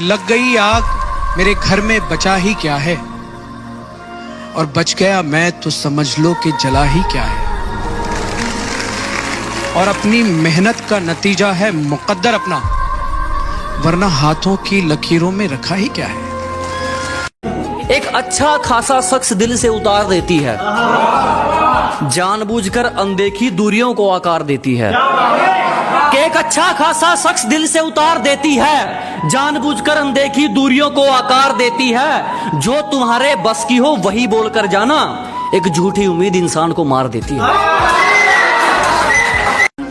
लग गई आग मेरे घर में बचा ही क्या है, और बच गया मैं तो समझ लो कि जला ही क्या है। और अपनी मेहनत का नतीजा है मुकद्दर अपना, वरना हाथों की लकीरों में रखा ही क्या है। एक अच्छा खासा शख्स दिल से उतार देती है, जानबूझकर अनदेखी दूरियों को आकार देती है। कि एक अच्छा खासा शख्स दिल से उतार देती है, जानबूझकर अनदेखी दूरियों को आकार देती है। जो तुम्हारे बस की हो वही बोलकर जाना, एक झूठी उम्मीद इंसान को मार देती है।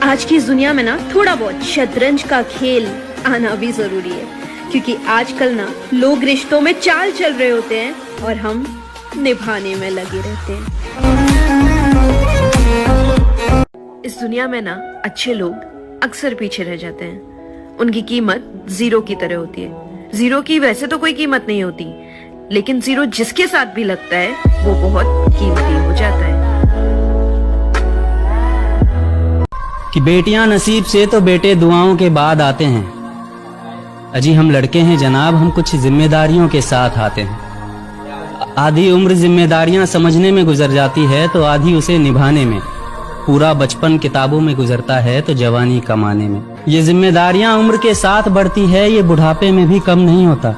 आज की इस दुनिया में ना थोड़ा बहुत शतरंज का खेल आना भी जरूरी है, क्योंकि आजकल ना लोग रिश्तों में चाल चल रहे होते हैं और हम निभाने में लगे रहते हैं। इस दुनिया में ना अच्छे लोग अक्सर पीछे रह जाते हैं। उनकी कीमत जीरो की तरह होती है। जीरो की वैसे तो कोई कीमत नहीं होती, लेकिन जीरो जिसके साथ भी लगता है वो बहुत कीमती हो जाता है। कि बेटियां नसीब से तो बेटे दुआओं के बाद आते हैं। अजी हम लड़के हैं जनाब, हम कुछ जिम्मेदारियों के साथ आते हैं। आधी उम्र जिम्मेदारियां समझने में गुजर जाती है तो आधी उसे निभाने में। पूरा बचपन किताबों में गुजरता है तो जवानी कमाने में। ये जिम्मेदारियां उम्र के साथ बढ़ती है, ये बुढ़ापे में भी कम नहीं होता।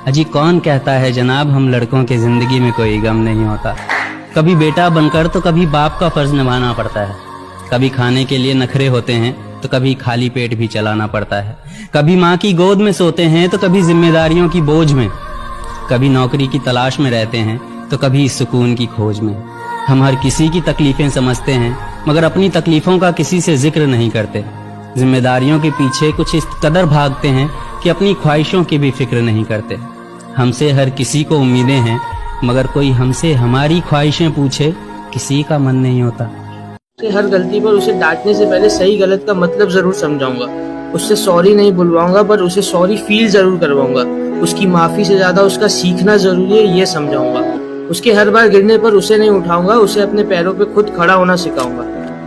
अजी कौन कहता है जनाब हम लड़कों के जिंदगी में कोई गम नहीं होता। कभी बेटा बनकर तो कभी बाप का फर्ज निभाना पड़ता है। कभी खाने के लिए नखरे होते हैं तो कभी खाली पेट भी चलाना पड़ता है। कभी माँ की गोद में सोते हैं तो कभी जिम्मेदारियों की बोझ में। कभी नौकरी की तलाश में रहते हैं तो कभी सुकून की खोज में। हम हर किसी की तकलीफें समझते हैं, मगर अपनी तकलीफों का किसी से जिक्र नहीं करते। जिम्मेदारियों के पीछे कुछ इस कदर भागते हैं कि अपनी ख्वाहिशों की भी फिक्र नहीं करते। हमसे हर किसी को उम्मीदें हैं, मगर कोई हमसे हमारी ख्वाहिशें पूछे किसी का मन नहीं होता। हर गलती पर उसे डांटने से पहले सही गलत का मतलब जरूर समझाऊंगा। उससे सॉरी नहीं बुलवाऊंगा, पर उसे सॉरी फील जरूर करवाऊंगा। उसकी माफी से ज्यादा उसका सीखना जरूरी है, ये समझाऊंगा। उसके हर बार गिरने पर उसे नहीं उठाऊंगा, उसे अपने पैरों पे खुद खड़ा होना सिखाऊंगा।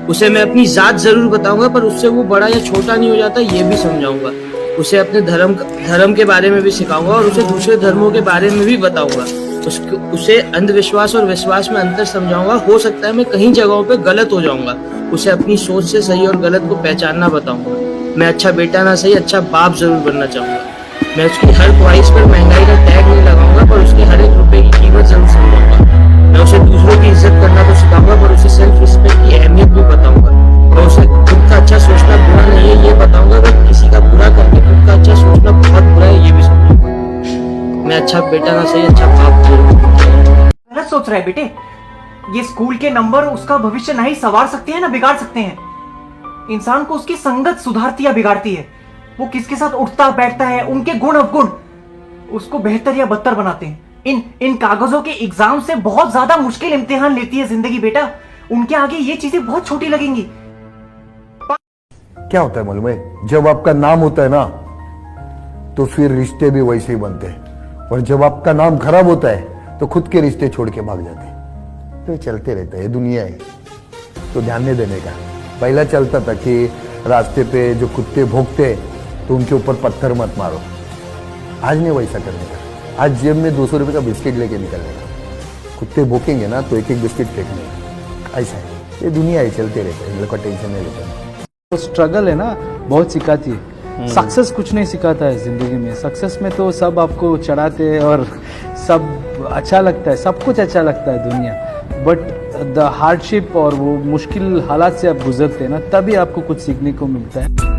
उसे मैं अपनी जात जरूर बताऊंगा, पर उससे वो बड़ा या छोटा नहीं हो जाता, ये भी समझाऊंगा। उसे अपने धर्म के बारे में भी सिखाऊंगा और उसे दूसरे धर्मों के बारे में भी बताऊंगा। उसे अंधविश्वास और विश्वास में अंतर समझाऊंगा। हो सकता है मैं कहीं जगहों पे गलत हो जाऊंगा। उसे अपनी सोच से सही और गलत को पहचानना बताऊंगा। मैं अच्छा बेटा ना सही, अच्छा बाप जरूर बनना चाहूंगा। मैं उसकी हर ख्वाहिश पर महंगाई का टैग नहीं लगाऊंगा, पर उसके हर एक रुपए की कीमत जरूर समझाऊंगा। मैं उसे दूसरों की इज्जत करना तो सिखाऊंगा, पर उसे सेल्फ रिस्पेक्ट की अहमियत भी बताऊंगा। मैं उसे खुद का अच्छा सोचना बुरा नहीं है, ये बताऊंगा। अगर किसी का बुरा करके खुद का अच्छा सोचना बहुत बुरा है, ये भी समझाऊंगा। मैं अच्छा बेटा ना सही, अच्छा बाप जरूर। गलत सोच रहा है बेटे। ये स्कूल के नंबर उसका भविष्य नहीं संवार सकते हैं ना बिगाड़ सकते हैं। इंसान को उसकी संगत सुधारती या बिगाड़ती है। वो किसके साथ उठता बैठता है, उनके गुण अवगुण उसको बेहतर या बदतर बनाते हैं। इन कागजों के एग्जाम से बहुत ज्यादा मुश्किल इम्तिहान लेती है जिंदगी बेटा। उनके आगे ये चीजें बहुत छोटी लगेंगी। क्या होता है मालूम है, जब आपका नाम होता है ना तो फिर रिश्ते भी वैसे ही बनते हैं, और जब आपका नाम खराब होता है तो खुद के रिश्ते छोड़ के भाग जाते हैं। तो चलते रहता है, दुनिया है तो ध्यान नहीं देने का। पहला चलता था कि रास्ते पे जो कुत्ते भौंकते तो उनके ऊपर पत्थर मत मारो। आज नहीं वैसा करने का। आज जेब में 200 रुपए का बिस्किट लेके निकलने का। कुत्ते भौंकेंगे ना तो एक एक बिस्किट फेंकने का। ऐसा है, ये दुनिया है, चलते रहते हैं। मेरे को टेंशन नहीं लेता। तो स्ट्रगल है ना, बहुत सिखाती है। सक्सेस कुछ नहीं सिखाता है जिंदगी में। सक्सेस में तो सब आपको चढ़ाते हैं और सब अच्छा लगता है, सब कुछ अच्छा लगता है दुनिया। बट द हार्डशिप और वो मुश्किल हालात से आप गुजरते हैं ना, तभी आपको कुछ सीखने को मिलता है।